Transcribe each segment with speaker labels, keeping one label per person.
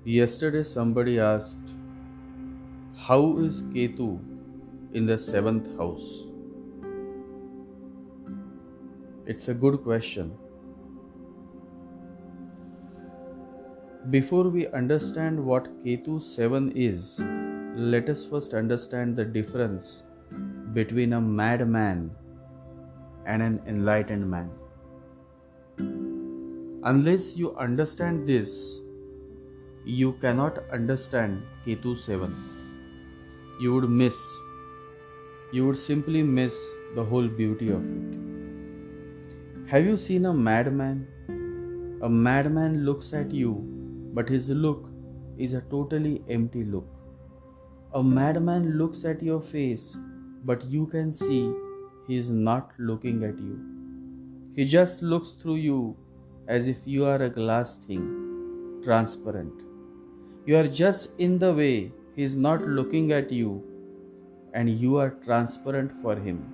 Speaker 1: Yesterday, somebody asked, how is Ketu in the seventh house? It's a good question. Before we understand what Ketu 7 is, let us first understand the difference between a madman and an enlightened man. Unless you understand this, you cannot understand Ketu 7. You would simply miss the whole beauty of it. Have you seen a madman? A madman looks at you, but his look is a totally empty look. A madman looks at your face, but you can see he is not looking at you. He just looks through you as if you are a glass thing, transparent. You are just in the way, he is not looking at you, and you are transparent for him.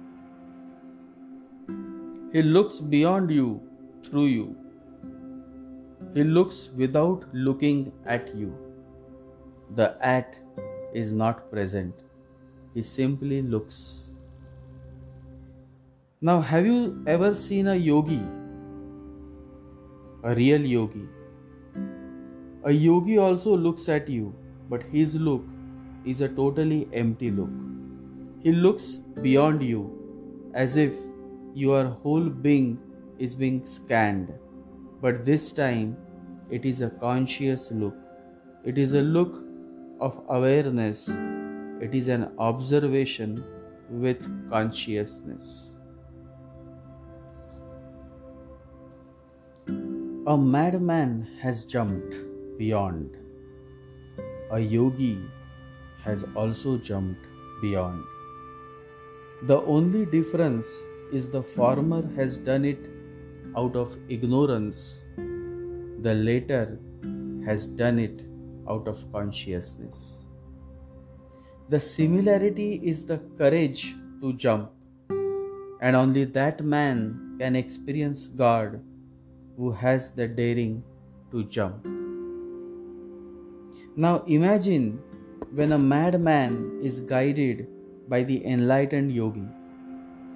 Speaker 1: He looks beyond you, through you. He looks without looking at you. The at is not present. He simply looks. Now, have you ever seen a yogi? A real yogi? A yogi also looks at you, but his look is a totally empty look. He looks beyond you as if your whole being is being scanned. But this time, it is a conscious look. It is a look of awareness. It is an observation with consciousness. A madman has jumped beyond. A yogi has also jumped beyond. The only difference is the former has done it out of ignorance. The latter has done it out of consciousness. The similarity is the courage to jump, and only that man can experience God who has the daring to jump. Now imagine when a madman is guided by the enlightened yogi.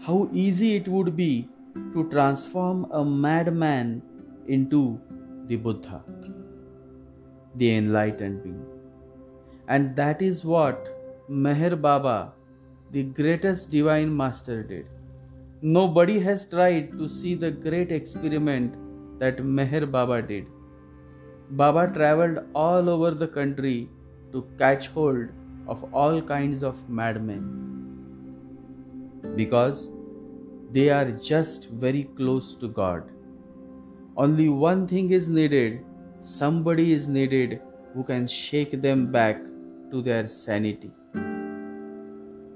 Speaker 1: How easy it would be to transform a madman into the Buddha, the enlightened being. And that is what Meher Baba, the greatest divine master, did. Nobody has tried to see the great experiment that Meher Baba did. Baba traveled all over the country to catch hold of all kinds of madmen because they are just very close to God. Only one thing is needed. Somebody is needed who can shake them back to their sanity.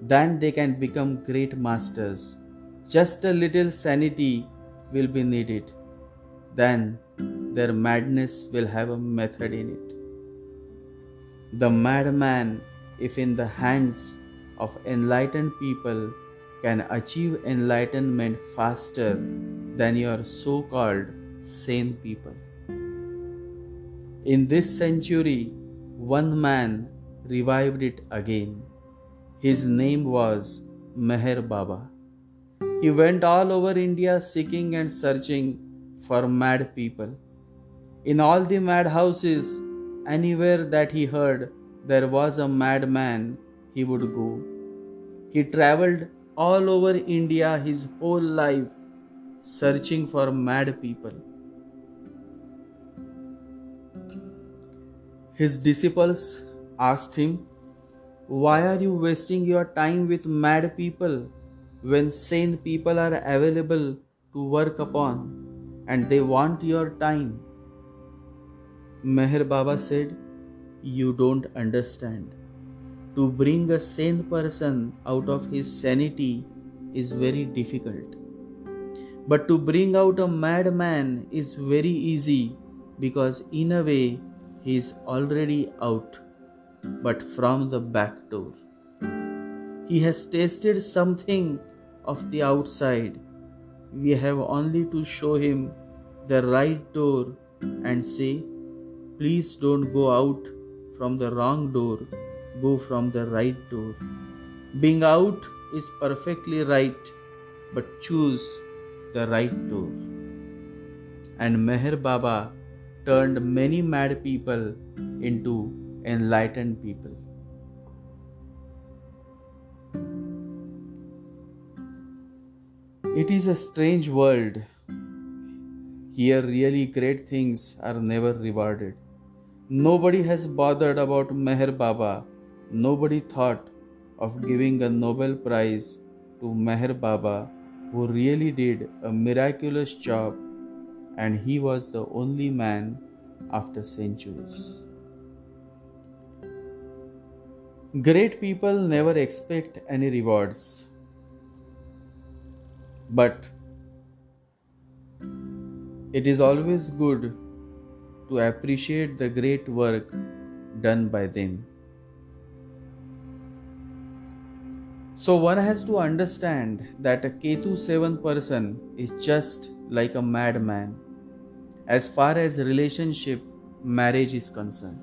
Speaker 1: Then they can become great masters. Just a little sanity will be needed. Then their madness will have a method in it. The madman, if in the hands of enlightened people, can achieve enlightenment faster than your so-called sane people. In this century, one man revived it again. His name was Meher Baba. He went all over India seeking and searching for mad people. In all the madhouses, anywhere that he heard there was a madman, he would go. He traveled all over India his whole life, searching for mad people. His disciples asked him, "Why are you wasting your time with mad people when sane people are available to work upon and they want your time?" Meher Baba said, "You don't understand. To bring a sane person out of his sanity is very difficult. But to bring out a madman is very easy because in a way he is already out, but from the back door. He has tasted something of the outside. We have only to show him the right door and say, Please don't go out from the wrong door, go from the right door. Being out is perfectly right, but choose the right door. And Meher Baba turned many mad people into enlightened people. It is a strange world. Here, really great things are never rewarded. Nobody has bothered about Meher Baba. Nobody thought of giving a Nobel Prize to Meher Baba, who really did a miraculous job, and he was the only man after centuries. Great people never expect any rewards, but it is always good to appreciate the great work done by them. So one has to understand that a KETU 7 person is just like a madman as far as relationship, marriage is concerned.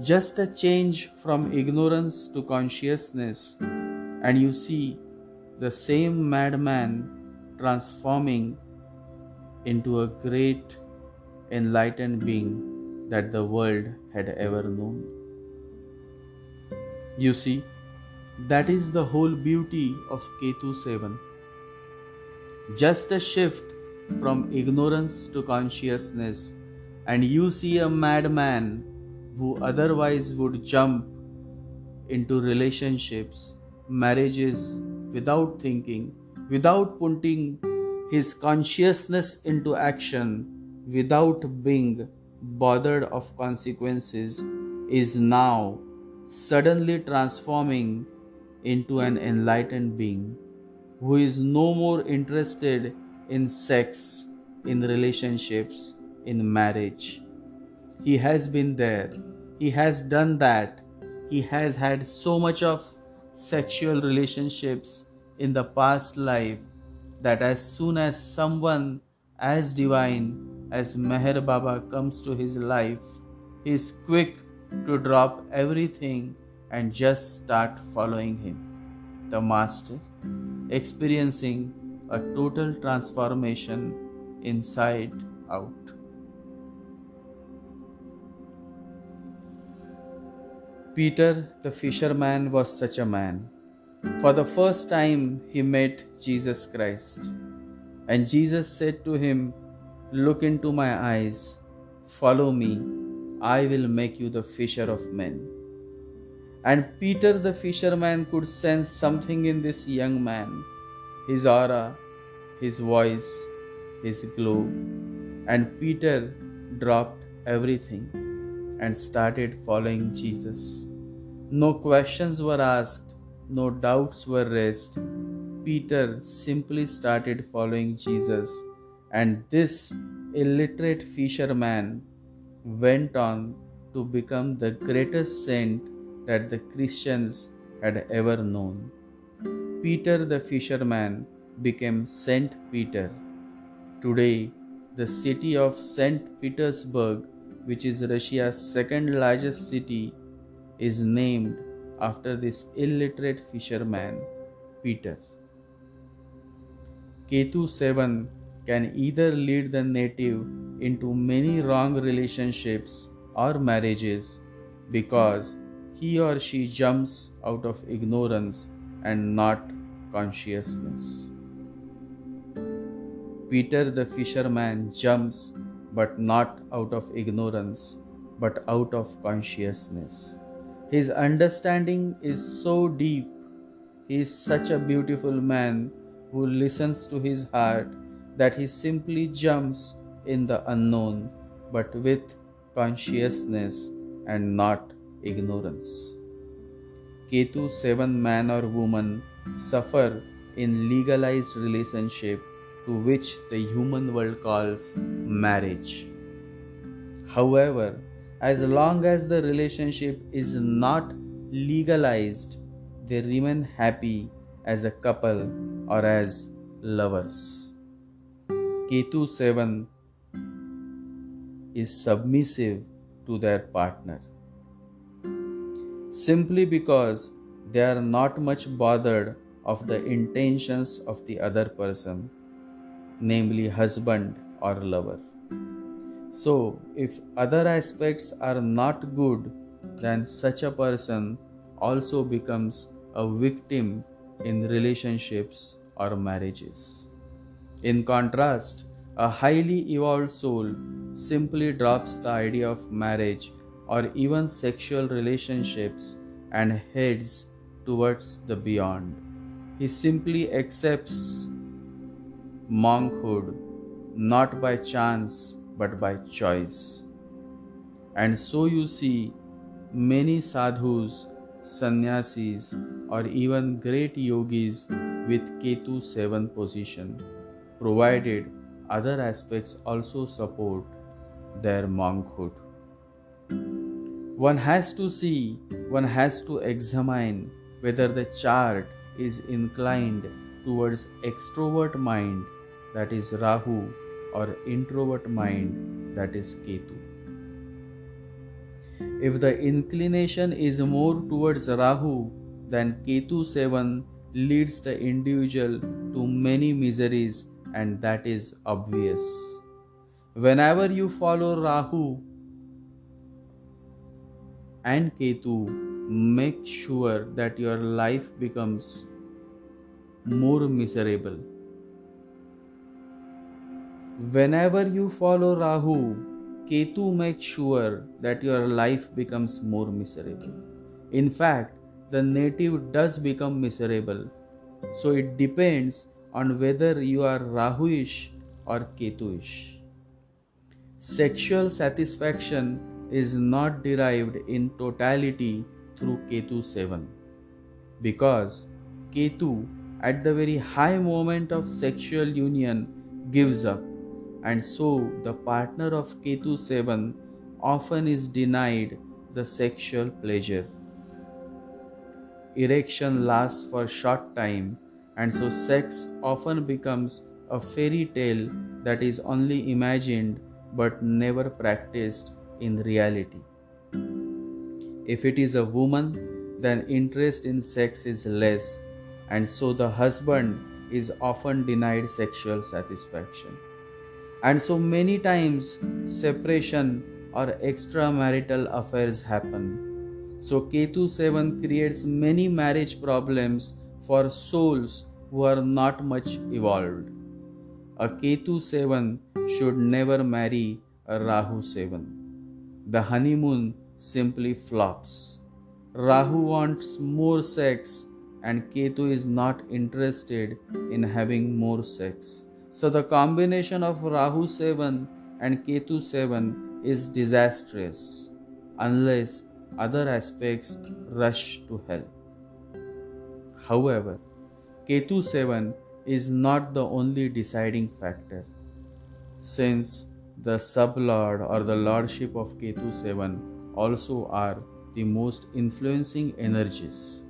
Speaker 1: Just a change from ignorance to consciousness, and you see the same madman transforming into a great enlightened being that the world had ever known. You see, that is the whole beauty of KETU 7. Just a shift from ignorance to consciousness, and you see a madman who otherwise would jump into relationships, marriages without thinking, without putting his consciousness into action, without being bothered of consequences, is now suddenly transforming into an enlightened being who is no more interested in sex, in relationships, in marriage. He has been there, he has done that, he has had so much of sexual relationships in the past life that as soon as someone as divine as Meher Baba comes to his life, he is quick to drop everything and just start following him, the Master, experiencing a total transformation inside out. Peter the fisherman was such a man. For the first time he met Jesus Christ, and Jesus said to him, "Look into my eyes, follow me, I will make you the fisher of men." And Peter the fisherman could sense something in this young man, his aura, his voice, his glow. And Peter dropped everything and started following Jesus. No questions were asked, no doubts were raised. Peter simply started following Jesus, and this illiterate fisherman went on to become the greatest saint that the Christians had ever known. Peter the fisherman became Saint Peter. Today, the city of St. Petersburg, which is Russia's second largest city, is named after this illiterate fisherman, Peter. KETU 7 can either lead the native into many wrong relationships or marriages because he or she jumps out of ignorance and not consciousness. Peter the fisherman jumps, but not out of ignorance, but out of consciousness. His understanding is so deep. He is such a beautiful man who listens to his heart that he simply jumps in the unknown, but with consciousness and not ignorance. KETU 7 man or woman suffer in legalized relationship to which the human world calls marriage. However, as long as the relationship is not legalized, they remain happy as a couple or as lovers. KETU 7 is submissive to their partner, simply because they are not much bothered of the intentions of the other person, namely husband or lover. So, if other aspects are not good, then such a person also becomes a victim in relationships or marriages. In contrast, a highly evolved soul simply drops the idea of marriage or even sexual relationships and heads towards the beyond. He simply accepts monkhood not by chance but by choice. And so you see many sadhus, sannyasis, or even great yogis with Ketu 7 position, provided other aspects also support their monkhood. One has to see, one has to examine whether the chart is inclined towards extrovert mind, that is Rahu, or introvert mind, that is Ketu. If the inclination is more towards Rahu, then Ketu 7 leads the individual to many miseries, and that is obvious. Whenever you follow Rahu and Ketu, make sure that your life becomes more miserable. Whenever you follow Rahu, Ketu makes sure that your life becomes more miserable. In fact, the native does become miserable. So it depends on whether you are Rahuish or Ketuish. Sexual satisfaction is not derived in totality through Ketu 7, because Ketu at the very high moment of sexual union gives up, and so the partner of Ketu 7 often is denied the sexual pleasure. Erection lasts for short time, and so sex often becomes a fairy tale that is only imagined but never practiced in reality. If it is a woman, then interest in sex is less, and so the husband is often denied sexual satisfaction. And so many times separation or extramarital affairs happen. So Ketu 7 creates many marriage problems for souls who are not much evolved. A Ketu 7 should never marry a Rahu 7. The honeymoon simply flops. Rahu wants more sex and Ketu is not interested in having more sex. So the combination of Rahu 7 and Ketu 7 is disastrous unless other aspects rush to help. However, Ketu 7 is not the only deciding factor, since the sublord or the lordship of Ketu 7 also are the most influencing energies.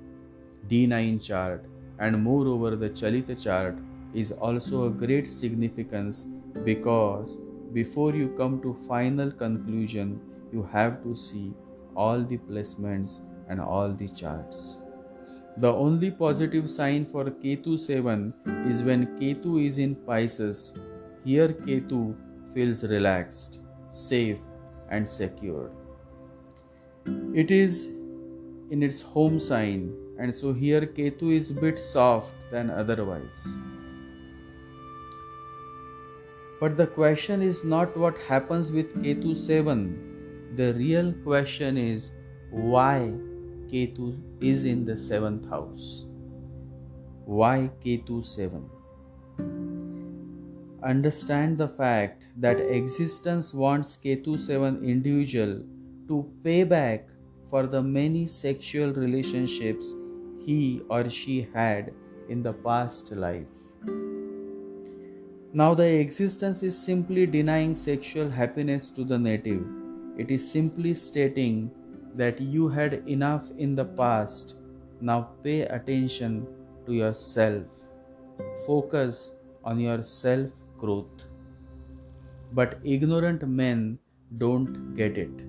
Speaker 1: D9 chart and moreover the Chalita chart is also a great significance, because before you come to final conclusion you have to see all the placements and all the charts. The only positive sign for Ketu 7 is when Ketu is in Pisces. Here Ketu feels relaxed, safe and secure. It is in its home sign, and so here Ketu is a bit soft than otherwise. But the question is not what happens with Ketu 7. The real question is why Ketu is in the 7th house. Why Ketu 7? Understand the fact that existence wants Ketu 7 individual to pay back for the many sexual relationships he or she had in the past life. Now the existence is simply denying sexual happiness to the native. It is simply stating that you had enough in the past. Now pay attention to yourself. Focus on your self growth. But ignorant men don't get it.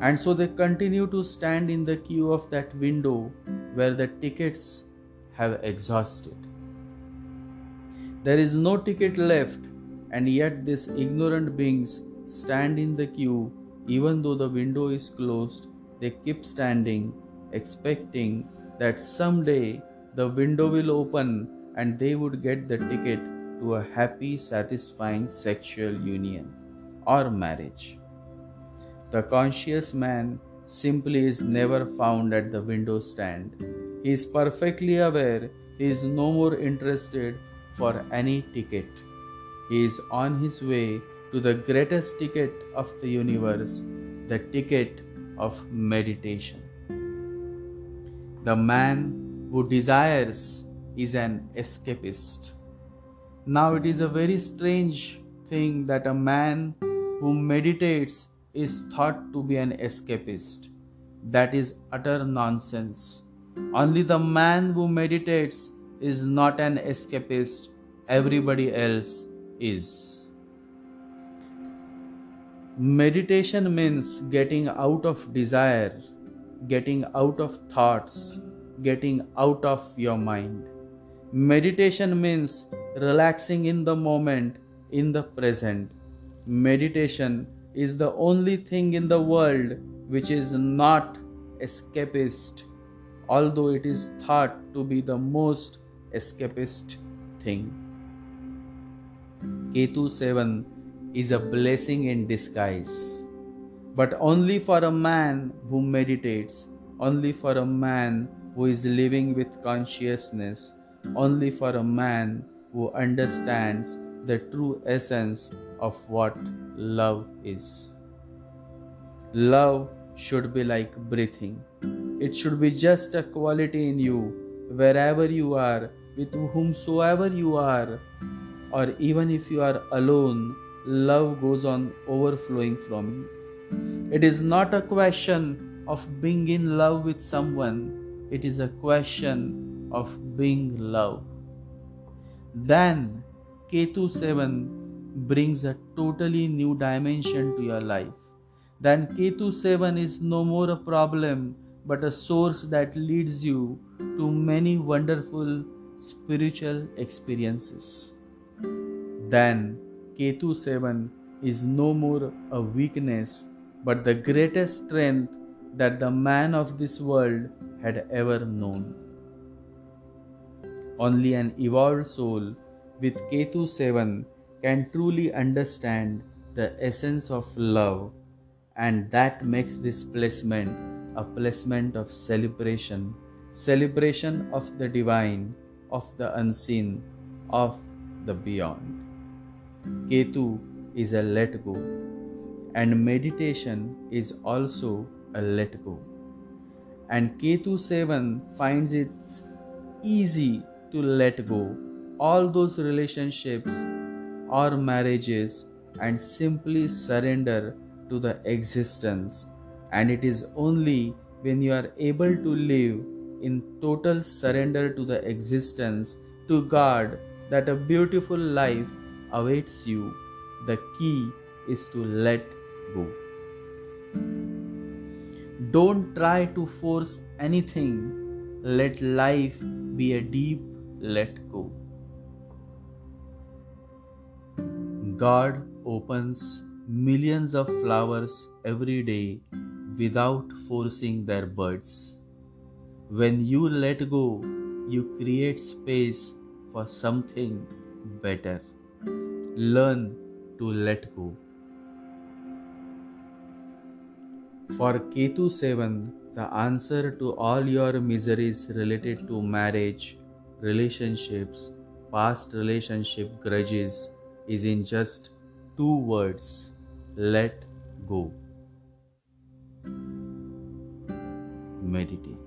Speaker 1: And so they continue to stand in the queue of that window where the tickets have exhausted. There is no ticket left, and yet these ignorant beings stand in the queue even though the window is closed. They keep standing, expecting that someday the window will open and they would get the ticket to a happy, satisfying sexual union or marriage. The conscious man simply is never found at the window stand. He is perfectly aware he is no more interested for any ticket. He is on his way to the greatest ticket of the universe, the ticket of meditation. The man who desires is an escapist. Now, it is a very strange thing that a man who meditates is thought to be an escapist. That is utter nonsense. Only the man who meditates is not an escapist, everybody else is. Meditation means getting out of desire, getting out of thoughts, getting out of your mind. Meditation means relaxing in the moment, in the present. Meditation is the only thing in the world which is not escapist, although it is thought to be the most escapist thing. KETU 7 is a blessing in disguise, but only for a man who meditates, only for a man who is living with consciousness, only for a man who understands the true essence of what love is. Love should be like breathing. It should be just a quality in you, wherever you are, with whomsoever you are, or even if you are alone, love goes on overflowing from you. It is not a question of being in love with someone, it is a question of being loved. Then KETU 7 brings a totally new dimension to your life. Then KETU 7 is no more a problem but a source that leads you to many wonderful spiritual experiences. Then KETU 7 is no more a weakness but the greatest strength that the man of this world had ever known. Only an evolved soul with KETU 7 can truly understand the essence of love, and that makes this placement a placement of celebration, celebration of the divine, of the unseen, of the beyond. KETU is a let go, and meditation is also a let go. And KETU 7 finds it easy to let go all those relationships or marriages and simply surrender to the existence. And it is only when you are able to live in total surrender to the existence, to God, that a beautiful life awaits you. The key is to let go. Don't try to force anything. Let life be a deep let go. God opens millions of flowers every day without forcing their buds. When you let go, you create space for something better. Learn to let go. For KETU 7, the answer to all your miseries related to marriage, relationships, past relationship grudges is in just 2 words: let go. Meditate.